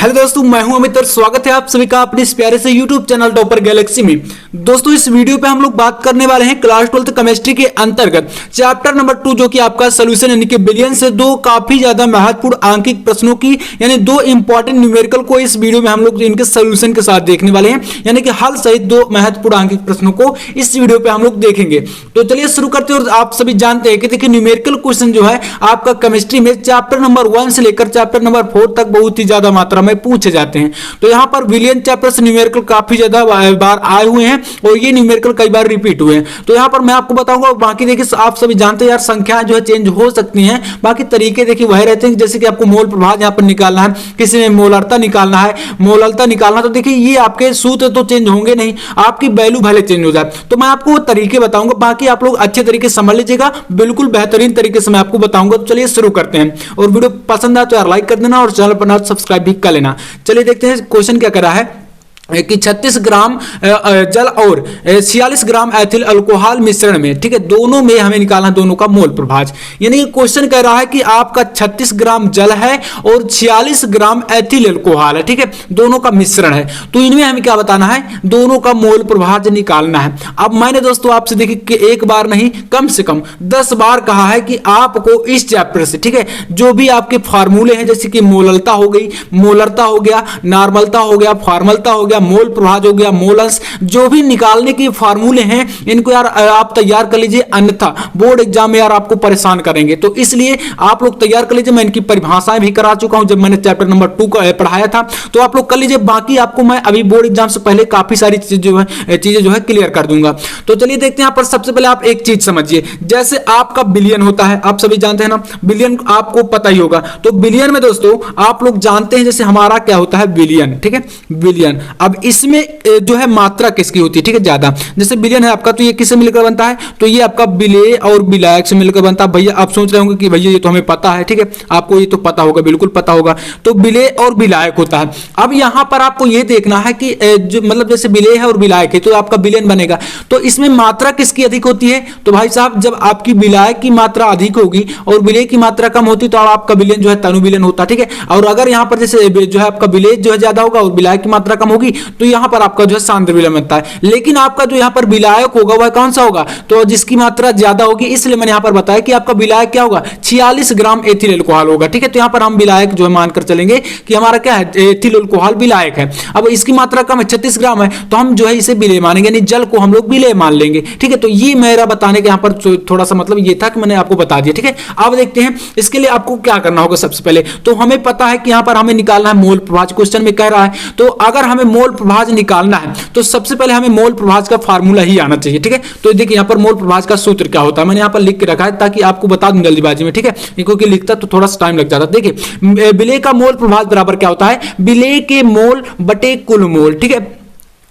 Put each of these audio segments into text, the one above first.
Hello दोस्तों, मैं हूं अमित और स्वागत है आप सभी का अपने इस प्यारे से यूट्यूब चैनल टॉपर गैलेक्सी में। दोस्तों इस वीडियो पे हम लोग बात करने वाले हैं क्लास 12th केमिस्ट्री के अंतर्गत चैप्टर नंबर 2 जो कि आपका सॉल्यूशन यानी कि बिलियन से दो काफी ज्यादा महत्वपूर्ण आंकिक प्रश्नों की यानी दो इंपॉर्टेंट न्यूमेरिकल को इस वीडियो में हम लोग इनके सॉल्यूशन के साथ देखने वाले हैं, यानी कि हल सहित दो महत्वपूर्ण आंकिक प्रश्नों को इस वीडियो पे हम लोग देखेंगे। तो चलिए शुरू करते हैं। और आप सभी जानते हैं कि देखिए न्यूमेरिकल क्वेश्चन जो है आपका केमिस्ट्री में चैप्टर नंबर 1 से लेकर चैप्टर नंबर 4 तक बहुत ही ज्यादा मात्रा में पूछे जाते हैं। तो यहाँ पर बिलियन चैप्टर से न्यूमेरिकल काफी ज्यादा बार आए हुए हैं और ये न्यूमेरिकल कई बार रिपीट हुए हैं। तो यहाँ पर मैं आपको बताऊंगा। बाकी देखिए आप सभी जानते हैं यार संख्याएं जो है चेंज हो सकती हैं, बाकी तरीके देखिए वही रहते हैं। जैसे कि आपको मोल प्रभाव यहाँ पर निकालना है, किसी में मोलरता निकालना है, मोललता निकालना, तो देखिए ये आपके सूत्र तो चेंज होंगे नहीं, आपकी वैल्यू भले चेंज हो जाए। तो मैं आपको वो तरीके बताऊंगा, बाकी आप लोग अच्छे तरीके से समझ लीजिएगा, बिल्कुल बेहतरीन तरीके से मैं आपको बताऊंगा। तो चलिए शुरू करते हैं। और वीडियो पसंद आए तो यार लाइक कर देना और चैनल पर नया सब्सक्राइब भी कर लेना। चलिए देखते हैं क्वेश्चन क्या करा है कि 36 ग्राम जल और 46 ग्राम एथिल अल्कोहल मिश्रण में, ठीक है, दोनों में हमें निकालना दोनों का मोल प्रभाज। यानी कि क्वेश्चन कह रहा है कि आपका 36 ग्राम जल है और 46 ग्राम एथिल अल्कोहल है, ठीक है, दोनों का मिश्रण है। तो इनमें हमें क्या बताना है, दोनों का मोल प्रभाज निकालना है। अब मैंने दोस्तों आपसे देखिए कि एक बार नहीं कम से कम 10 बार कहा है कि आपको इस चैप्टर से, ठीक है, जो भी आपके फार्मूले हैं जैसे कि मोललता हो गई, मोलरता हो गया, नॉर्मलता हो गया, फॉर्मलता हो गया, मोल प्रभाज हो गया, मोलस, जो भी निकालने के फार्मूले हैं इनको यार आप तैयार कर लीजिए, अन्यथा बोर्ड एग्जाम में यार आपको परेशान करेंगे। तो इसलिए आप लोग तैयार कर लीजिए। मैं इनकी परिभाषाएं भी करा चुका हूं जब मैंने चैप्टर नंबर 2 का पढ़ाया था, तो आप लोग कर लीजिए। बाकी आपको मैं अभी बोर्ड एग्जाम से पहले काफी सारी चीजें जो है क्लियर कर दूंगा। तो चलिए देखते हैं। यहाँ पर सबसे पहले आप एक चीज समझिए, जैसे आपका बिलियन होता है, आप सभी जानते हैं ना, बिलियन आपको पता ही होगा। तो बिलियन में दोस्तों आप लोग जानते हैं जैसे हमारा क्या होता है बिलियन, ठीक है, बिलियन। अब इसमें जो है मात्रा किसकी होती है, ठीक है, ज्यादा। जैसे बिलियन है आपका, तो ये किससे मिलकर बनता है, तो ये आपका बिले और बिलायक से मिलकर बनता है। भैया आप सोच रहे होंगे कि भैया ये तो हमें पता है, ठीक है, आपको ये तो पता होगा, बिल्कुल पता होगा। तो बिले और बिलायक होता है। अब यहां पर आपको ये देखना है कि जो मतलब जैसे बिले है और बिलायक है तो आपका बिलियन बनेगा। तो इसमें मात्रा किसकी अधिक होती है, तो भाई साहब जब आपकी बिलायक की मात्रा अधिक होगी और बिले की मात्रा कम होती तो आपका बिलियन जो है तनु बिलियन होता, ठीक है। और अगर यहां पर जैसे जो है आपका बिले जो है ज्यादा होगा और बिलायक की मात्रा कम होगी तो यहां पर आपका जो है सांद्र विलयन बनता है। लेकिन आपका जो यहां पर विलायक होगा वह कौन सा होगा, तो जिसकी मात्रा ज्यादा होगी, इसलिए मैंने यहां पर बताया कि आपका विलायक क्या होगा, 46 ग्राम एथिल अल्कोहल होगा, ठीक है। तो यहां पर हम विलायक जो है मानकर चलेंगे कि हमारा क्या है, एथिल अल्कोहल विलायक है। अब इसकी मात्रा कम है, 36 ग्राम है, तो हम जो है इसे विलेय मानेंगे, यानी जल को हम लोग विलेय मान लेंगे, ठीक है। तो ये मेरा बताने के यहां पर थोड़ा सा मतलब ये था कि मैंने आपको बता दिया, ठीक है। अब देखते हैं इसके लिए आपको क्या करना होगा। सबसे पहले तो हमें पता है कि यहां पर हमें निकालना है मोल प्रभाज, क्वेश्चन में कह रहा है। तो अगर हमें मोल प्रभाज निकालना है तो सबसे पहले हमें मोल प्रभाज का फार्मूला ही आना चाहिए, ठीक है। तो देखिए यहाँ पर मोल प्रभाज का सूत्र क्या होता है, मैंने यहाँ पर लिख के रखा है ताकि आपको बता दूं जल्दीबाजी में, ठीक है, क्योंकि लिखता तो थोड़ा सा टाइम लग जाता। देखिए विलेय का मोल प्रभाज बराबर क्या होता है, विलेय के मोल बटे कुल मोल, ठीक है।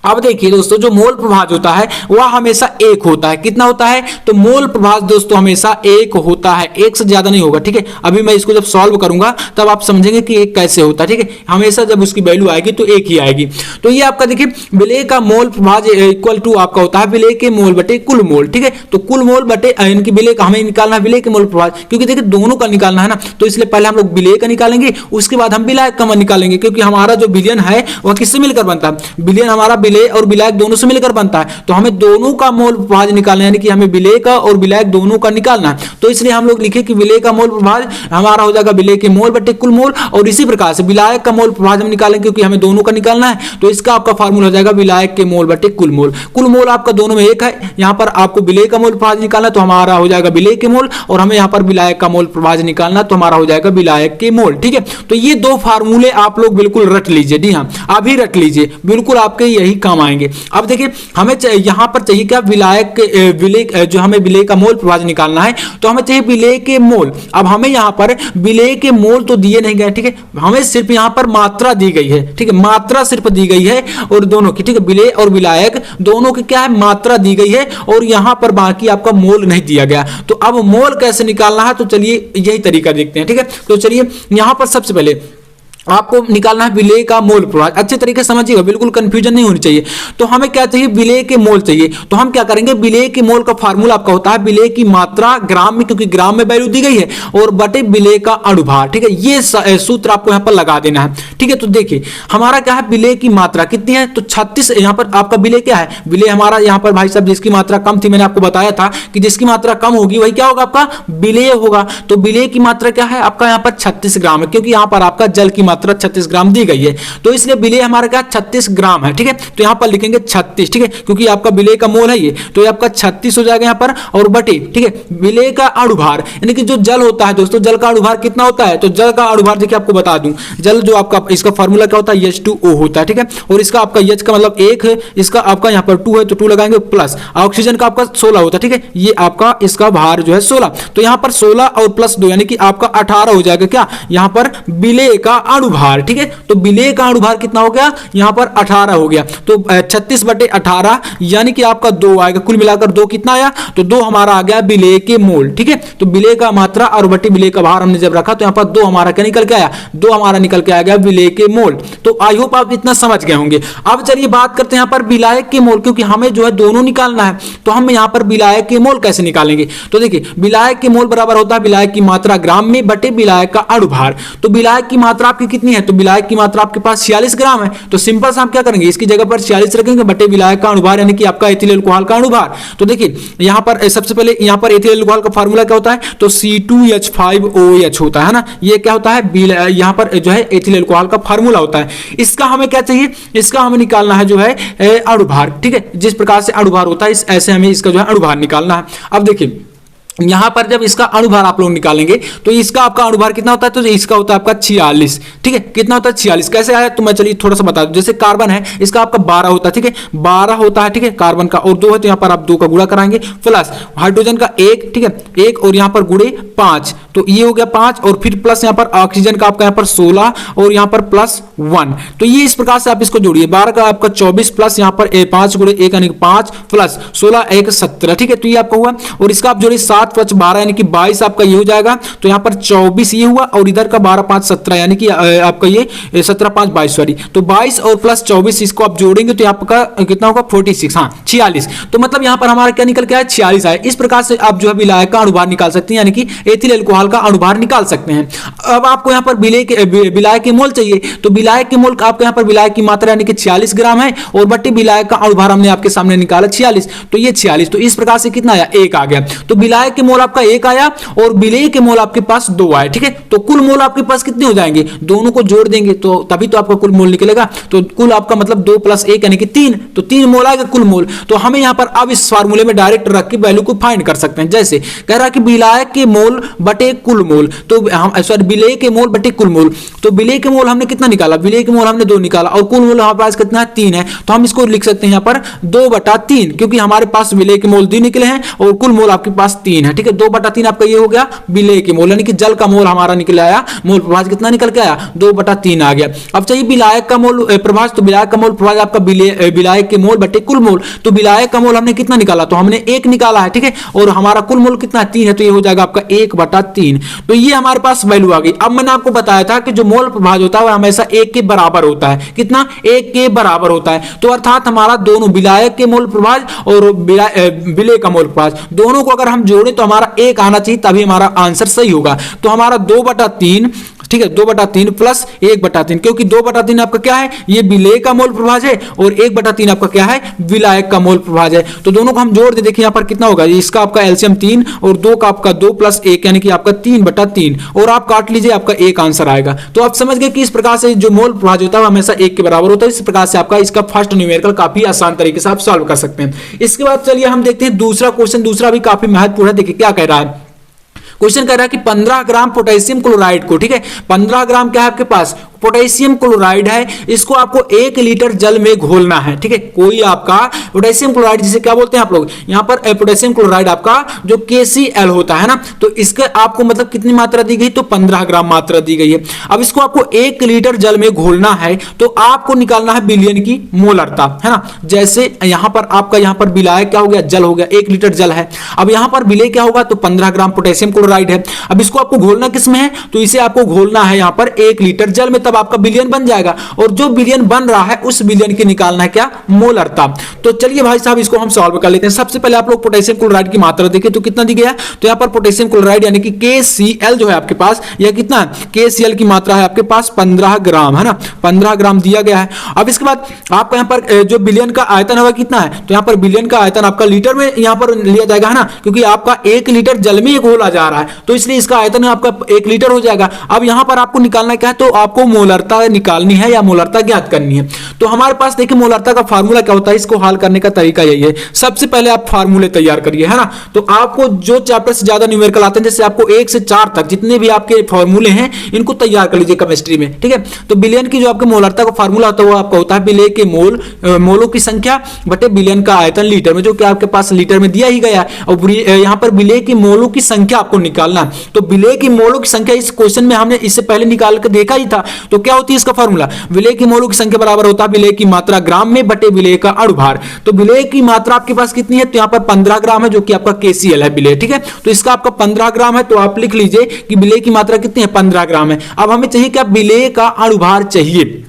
अब देखिए दोस्तों जो मोल प्रभाज होता है वह हमेशा एक होता है। कितना होता है, तो मोल प्रभाज दोस्तों हमेशा एक होता है, एक से ज्यादा नहीं होगा, ठीक है। अभी मैं इसको जब सॉल्व करूंगा तब आप समझेंगे कि एक कैसे होता है, ठीक है। हमेशा जब उसकी वैल्यू आएगी तो एक ही आएगी। तो ये आपका देखिए विलेय का मोल प्रभाज इक्वल टू आपका होता है विलेय के मोल बटे कुल मोल, ठीक है। तो कुल मोल बटे इनकी विलेय का हमें निकालना है विलेय के मोल प्रभाज, क्योंकि देखिए दोनों का निकालना है ना, तो इसलिए पहले हम लोग विलेय का निकालेंगे, उसके बाद हम विलायक का निकालेंगे, क्योंकि हमारा जो बिलियन है वह किससे मिलकर बनता है, बिलियन हमारा विलेय और विलायक दोनों से मिलकर बनता है। तो हमें दोनों का मोल प्रभाज निकालना है, यानी कि हमें विलेय का और विलायक दोनों का निकालना है। तो इसलिए हम लोग लिखे कि विलेय का मोल प्रभाज हमारा हो जाएगा विलेय के मोल बटे कुल मोल, और इसी प्रकार से विलायक का मोल प्रभाज हम निकालेंगे क्योंकि हमें दोनों का निकालना है। तो इसका आपका फार्मूला हो जाएगा विलायक के मोल बटे कुल मोल। कुल मोल आपका दोनों में एक है, यहां पर आपको विलेय का मोल प्रभाज निकालना तो हमारा हो जाएगा विलेय के मोल, और हमें यहां पर विलायक का मोल प्रभाज निकालना तो हमारा हो जाएगा विलायक के मोल, ठीक है। तो ये दो फार्मूले आप लोग बिल्कुल रट लीजिए, जी हाँ अभी रट लीजिए, बिल्कुल आपके यही काम आएंगे। अब देखिए हमें यहां पर चाहिए क्या, विलायक विलेय जो हमें विलेय का मोल प्रभाज निकालना है तो हमें चाहिए विलेय के मोल। अब हमें यहां पर विलेय के मोल तो दिए नहीं गए, ठीक है, हमें सिर्फ यहां पर मात्रा दी गई है, ठीक है, मात्रा सिर्फ दी गई है और दोनों की, ठीक है, विलेय और विलायक दोनों की क्या है मात्रा दी गई है, और यहां पर बाकी आपका मोल नहीं दिया गया। तो अब मोल कैसे निकालना है, तो चलिए यही तरीका देखते हैं, ठीक है। तो चलिए यहां पर सबसे पहले आपको निकालना है विलेय का मोल प्रवाह। अच्छे तरीके से समझिएगा, बिल्कुल कंफ्यूजन नहीं होनी चाहिए। तो हमें क्या चाहिए, विलेय के मोल चाहिए। तो हम क्या करेंगे, विलेय के मोल का फार्मूला आपका होता है विलेय की मात्रा ग्राम में, क्योंकि ग्राम में वैल्यू दी गई है, और बटे विलेय का अणुभार। ठीक है, ये सूत्र आपको यहां पर लगा देना है। ठीक है, तो देखिए हमारा क्या है, विलेय की मात्रा कितनी है, तो 36। यहां पर आपका विलेय क्या है, विलेय हमारा यहां पर भाई साहब जिसकी मात्रा कम थी, मैंने आपको बताया था कि जिसकी मात्रा कम होगी वही क्या होगा, आपका विलेय होगा। तो विलेय की मात्रा क्या है आपका यहां पर 36 ग्राम है, क्योंकि यहां पर आपका जल की मात्रा 36 ग्राम दी गई है, तो इसलिए विलेय हमारा क्या 36 ग्राम है। ठीक है, तो यहां पर लिखेंगे 36। ठीक है, क्योंकि आपका विलेय का मोल है ये, तो ये आपका 36 हो जाएगा यहां पर, और बटे ठीक है विलेय का अणुभार, यानी कि जो जल होता है दोस्तों, जल का अणुभार कितना होता है, तो जल का अणुभार देखिए आपको बता दूं, जल जो आपका इसका फार्मूला क्या होता है, H2O होता है। ठीक है, और इसका आपका H का मतलब 1 है, इसका आपका यहां पर 2 है, तो 2 लगाएंगे, प्लस ऑक्सीजन का आपका 16 होता है। ठीक है, ये आपका इसका भार जो है 16, तो यहां पर 16 और प्लस 2 यानी कि आपका 18 हो जाएगा क्या, यहां पर विलेय का अणुभार। ठीक है, तो विलेय का अणुभार कितना हो गया, यहां पर 18 हो गया, तो 36/18 यानी कि आपका 2 आएगा, कुल मिलाकर 2 कितना आया, तो 2 हमारा आ गया विलेय के मोल। ठीक है, तो विलेय का मात्रा और बटे विलेय का भार हमने जब रखा, तो यहां पर 2 हमारा क्या निकल के आया, 2 हमारा निकल के आ गया विलेय के मोल। तो आई होप आप इतना समझ गए होंगे। अब चलिए बात करते हैं यहां पर विलायक के मोल, क्योंकि हमें जो है दोनों निकालना है, तो हम यहां पर विलायक के मोल कैसे निकालेंगे, तो देखिए विलायक के मोल बराबर होता है विलायक की मात्रा ग्राम में बटे विलायक का अणुभार। तो विलायक की मात्रा आपकी कितनी है, तो विलायक की मात्रा आपके पास 46 ग्राम है, तो सिंपल सा हम क्या करेंगे, इसकी जगह पर 46 रखेंगे बटे विलायक का अणुभार, यानी कि आपका एथिल अल्कोहल का अणुभार। तो देखिए यहां पर सबसे पहले यहां पर एथिल अल्कोहल का फार्मूला क्या होता है, तो C2H5OH होता है ना, ये क्या होता है, यहां पर जो है एथिल अल्कोहल का फार्मूला होता है। इसका हमें क्या चाहिए, इसका हमें निकालना है जो है अणुभार। ठीक है, जिस प्रकार से अणुभार होता है ऐसे हमें इसका जो है अणुभार निकालना है। अब देखिए यहां पर जब इसका अणुभार आप लोग निकालेंगे, तो इसका आपका अणुभार कितना होता है, तो इसका होता है आपका 46। ठीक है, कितना होता है 46, कैसे आया, तो मैं चलिए थोड़ा सा बता दूं। जैसे कार्बन है, इसका आपका 12 होता है। ठीक है, 12 होता है। ठीक है, कार्बन का, और 2 है, तो यहां पर आप 2 का गुणा कराएंगे, प्लस हाइड्रोजन का 1। ठीक है, 1 और यहां पर गुणे 5, तो ये हो गया 5, और फिर प्लस यहां पर ऑक्सीजन का आपका यहां पर 16 और यहां पर प्लस 1। तो ये इस प्रकार से आप इसको जोड़िए, 12 का आपका 24 प्लस यहां पर 5 गुणे 1 यानी 5 प्लस 16 1 17। ठीक है, तो ये आपका हुआ, और इसका आप जोड़िए 7 5 12 यानी कि 22 आपका ये हो जाएगा, तो यहां पर 24 ये हुआ, और इधर का 12 5 17 यानी कि आपका ये 17 5 22 सॉरी, तो 22 और प्लस 24 इसको आप जोड़ेंगे तो आपका कितना होगा 46, हाँ 46। तो मतलब यहां पर हमारा क्या निकल के आया 46 आया। इस प्रकार से आप जो है विलायक का अणुभार निकाल सकते हैं, यानी कि एथिल अल्कोहल का अणुभार निकाल सकते हैं। अब आपको यहां पर विलायक के मोल चाहिए, तो विलायक के मोल आपको यहां पर विलायक की मात्रा यानी कि 46 ग्राम है, और बट्टी विलायक का अणुभार हमने आपके सामने निकाला 46, तो ये 46, तो इस प्रकार से कितना आया 1 आ गया। तो विलायक के मोल आपका 1 आया और विलेय के मोल आपके पास 2 आए। ठीक है, तो कुल मोल आपके पास कितने हो जाएंगे, दोनों को जोड़ देंगे तो तभी तो आपका कुल मोल निकलेगा। तो कुल आपका मतलब 2 + 1 यानी कि 3, तो 3 मोल आएगा कुल मोल। तो हमें यहां पर अब इस फार्मूले में डायरेक्ट रख के वैल्यू को फाइंड कर सकते हैं। जैसे कह रहा है कि विलायक के मोल बटे कुल मोल, तो हम सॉरी विलेय के मोल बटे कुल मोल, तो विलेय के मोल हमने कितना निकाला, विलेय के मोल हमने 2 निकाला, और कुल मोल हमारे पास कितना है 3 है, तो हम इसको लिख सकते हैं यहां पर 2/3, क्योंकि हमारे पास विलेय के मोल 2 निकले हैं और कुल मोल आपके पास 3 है। ठीक है, 2/3 आपका ये हो गया विलेय के मोल, यानी कि जल का मोल हमारा निकल आया, मोल प्रभाज कितना निकल के आया 2/3 आ गया। अब चाहिए विलायक का मोल प्रभाज, तो विलायक का मोल प्रभाज आपका विलायक के मोल बटे कुल मोल, तो विलायक का मोल हमने कितना निकाला, तो हमने 1 निकाला है। ठीक है, और हमारा कुल मोल कितना 3 है, तो ये हो जाएगा आपका 1/3, तो ये हमारे पास वैल्यू आ गई। अब मैंने आपको बताया था कि जो मोल प्रभाज होता है वह हमेशा 1 के बराबर होता है, कितना 1 के बराबर होता है। तो अर्थात हमारा दोनों विलायक के मोल प्रभाज और विलेय का मोल प्रभाज दोनों को अगर हम जोड़ें तो हमारा 1 आना चाहिए, तभी हमारा आंसर सही होगा। तो हमारा 2/3, ठीक है 2/3 प्लस 1/3, क्योंकि 2/3 आपका क्या है, ये विलेय का मोल प्रभाज है, और 1/3 आपका क्या है विलायक का मोल प्रभाज है। तो दोनों को हम जोड़ दे, देखिए यहां पर कितना होगा, इसका आपका एलसीएम 3 और 2 का आपका 2 + 1 यानी कि आपका 3/3, और आप काट लीजिए आपका 1 आंसर आएगा। तो आप समझ गए कि इस प्रकार से जो मोल प्रभाज होता है हमेशा 1 के बराबर होता है। इस प्रकार से आपका इसका फर्स्ट न्यूमेरिकल काफी आसान तरीके से आप सॉल्व कर सकते हैं। इसके बाद चलिए हम देखते हैं दूसरा क्वेश्चन, दूसरा भी काफी महत्वपूर्ण है। देखिए क्या कह रहा है, क्वेश्चन कह रहा है कि 15 ग्राम पोटेशियम क्लोराइड को, ठीक है 15 ग्राम क्या है आपके पास पोटेशियम क्लोराइड है, इसको आपको 1 लीटर जल में घोलना है। ठीक है, कोई आपका पोटेशियम क्लोराइड जिसे क्या बोलते हैं आप लोग यहां पर पोटेशियम क्लोराइड आपका जो KCl होता है ना, तो इसके आपको मतलब कितनी मात्रा दी गई, तो 15 ग्राम मात्रा दी गई है। अब इसको आपको 1 लीटर जल में घोलना है, तो आपको निकालना है विलयन की मोलरता, है ना। जैसे यहां पर आपका यहां पर विलायक क्या हो गया, जल हो गया, 1 लीटर जल है। अब यहां पर विलेय क्या होगा, तो 15 ग्राम पोटेशियम क्लोराइड है। अब इसको आपको घोलना किसमें है, तो इसे आपको घोलना है यहां पर 1 लीटर जल में, तब आपका बिलियन बन जाएगा, और जो बिलियन बन रहा है उस बिलियन की निकालना है क्या, मोलरता। तो चलिए भाई साहब इसको हम सॉल्व कर लेते हैं। सबसे पहले आप लोग पोटेशियम क्लोराइड की मात्रा देखिए तो कितना दी गया है, तो यहाँ पर पोटेशियम क्लोराइड यानी कि KCl जो है आपके पास, यह कितना है, KCl की मात्रा है आपके पास 15 ग्राम, है ना, 15 ग्राम दिया गया है। अब इसके बाद आपका यहाँ पर जो बिलियन का आयतन होगा कितना है, तो यहाँ पर बिलियन का आयतन आपका लीटर में यहाँ पर लिया जाएगा, है ना, क्योंकि आपका 1 लीटर जल में घोला जा रहा है, तो इसलिए इसका आयतन आपका 1 लीटर हो जाएगा। अब यहाँ पर आपको निकालना क्या है, तो आपको मोलरता निकालनी है या मोलरता ज्ञात करनी है। तो हमारे पास देखिए मोलरता का फार्मूला क्या होता है, इसको हल करने का तरीका यही है। सबसे पहले आप फार्मूले तैयार करिए, है ना, तो आपको जो चैप्टर से ज्यादा न्यूमेरिकल आते हैं, जैसे आपको 1 से 4 तक जितने भी आपके फार्मूले हैं इनको तैयार कर लीजिए केमिस्ट्री में, ठीक है। तो बिलियन की जो आपके मोलरता का फार्मूला होता है वो आपका होता है विलेय के मोलों की संख्या बटे बिलियन का आयतन लीटर में, जो कि आपके पास लीटर में दिया ही गया है। और यहाँ पर विलेय की मोलों की संख्या आपको निकालना है। तो विलेय की मोलों की संख्या इस क्वेश्चन में हमने इससे पहले निकाल कर देखा ही था। तो क्या होती है इसका फार्मूला, विलेय की मोलों की संख्या बराबर होता है विलेय की मात्रा ग्राम में बटे विलेय का अणुभार। तो विलेय की मात्रा आपके पास कितनी है, तो यहाँ पर 15 ग्राम है, जो कि आपका KCl है विलेय, ठीक है। तो इसका आपका 15 ग्राम है, तो आप लिख लीजिए कि विलेय की मात्रा कितनी है, 15 ग्राम है। अब हमें चाहिए क्या, विलेय का अणुभार चाहिए।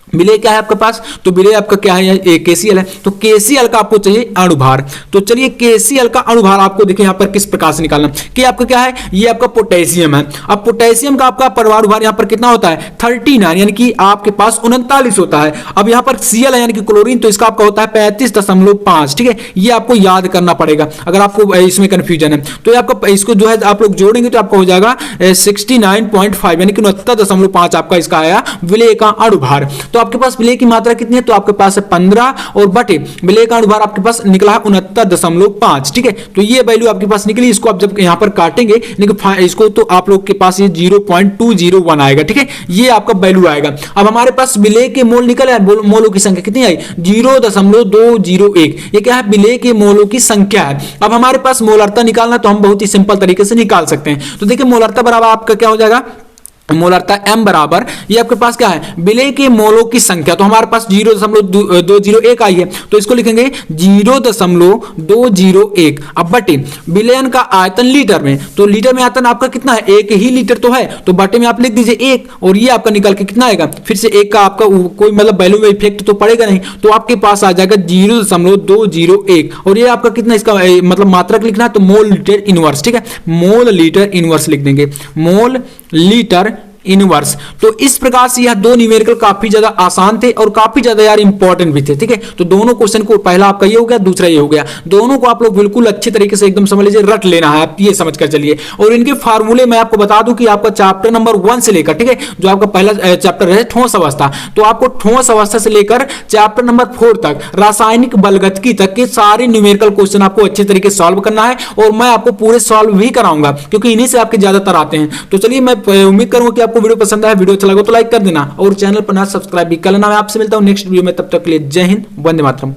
विलेय क्या है आपके पास, तो विलेय आपका क्या है, KCl है, तो KCl का आपको चाहिए अणुभार। तो चलिए KCl का अणुभार आपको देखिए यहाँ पर किस प्रकार से निकालना, कि आपका क्या है, ये आपका पोटेशियम है। अब पोटेशियम का आपका परमाणु भार यहाँ पर कितना होता है, 39, यानी कि आपके पास 39 होता है। अब यहाँ पर Cl है यानी कि क्लोरीन, तो इसका आपका होता है 35.5, ठीक है। ये आपको याद करना पड़ेगा अगर आपको इसमें कंफ्यूजन है। तो आपका इसको जो है आप लोग जोड़ेंगे तो आपका हो जाएगा 69.5, यानी कि 69.5 आपका इसका आया विलेय का अणुभार। तो आपके पास विलेय की मात्रा कितनी है, तो आपके पास है 15 और बटे विलेय का अणुभार आपके पास निकला है 69.5, ठीक है। तो ये वैल्यू आपके पास निकली। इसको आप जब यहां पर काटेंगे इसको, तो आप लोग के पास ये 0.201 आएगा, ठीक है, ये आपका वैल्यू आएगा। अब हमारे पास विलेय के मोल निकल आए, मोलों की संख्या कितनी आई, 0.201। ये क्या है, विलेय के मोलों की संख्या है। अब हमारे पास मोलरता निकालना, तो हम बहुत ही सिंपल तरीके से निकाल सकते हैं। तो देखिए मोलरता बराबर आपका क्या हो जाएगा, मोलरता M बराबर, ये आपके पास क्या है, विलेय के मोलों की संख्या। तो हमारे पास 0.201 आई है, तो इसको लिखेंगे 0.201। अब बटे विलयन का आयतन लीटर में, तो लीटर में आयतन आपका कितना है, 1 ही लीटर तो है, तो बटे में आप लिख दीजिए 1, और ये आपका निकल के कितना आएगा, फिर से 1 का आपका कोई मतलब वैल्यू में इफेक्ट तो पड़ेगा नहीं, तो आपके पास आ जाएगा 0.201। और ये आपका कितना, इसका मतलब मात्रक लिखना है, तो मोल लीटर इनवर्स, ठीक है, मोल लीटर इनवर्स लिख देंगे, मोल लीटर इनवर्स। तो इस प्रकार से यह दो न्यूमेरिकल काफी ज्यादा आसान थे और काफी ज्यादा यार इंपॉर्टेंट भी थे, ठीक है। तो दोनों क्वेश्चन को, पहला आपका ये हो गया, दूसरा ये हो गया, दोनों को आप लोग बिल्कुल अच्छे तरीके से एकदम समझ लीजिए, रट लेना है, आप ये समझ कर चलिए। और इनके फार्मूले मैं आपको बता दूं कि आपका चैप्टर नंबर 1 से लेकर, ठीक है, जो आपका पहला चैप्टर है ठोस अवस्था, तो आपको ठोस अवस्था से लेकर चैप्टर नंबर 4 तक रासायनिक बलगतकी तक के सारे न्यूमेरिकल क्वेश्चन आपको अच्छे तरीके से सॉल्व करना है, और मैं आपको पूरे सॉल्व भी कराऊंगा, क्योंकि इन्हीं से आपके ज्यादातर आते हैं। तो चलिए, मैं उम्मीद करूंगा कि आपको वीडियो पसंद आया, वीडियो अच्छा लगा तो लाइक कर देना, और चैनल पर ना सब्सक्राइब भी कर लेना। मैं आपसे मिलता हूं नेक्स्ट वीडियो में, तब तक के लिए जय हिंद, वंदे मातरम।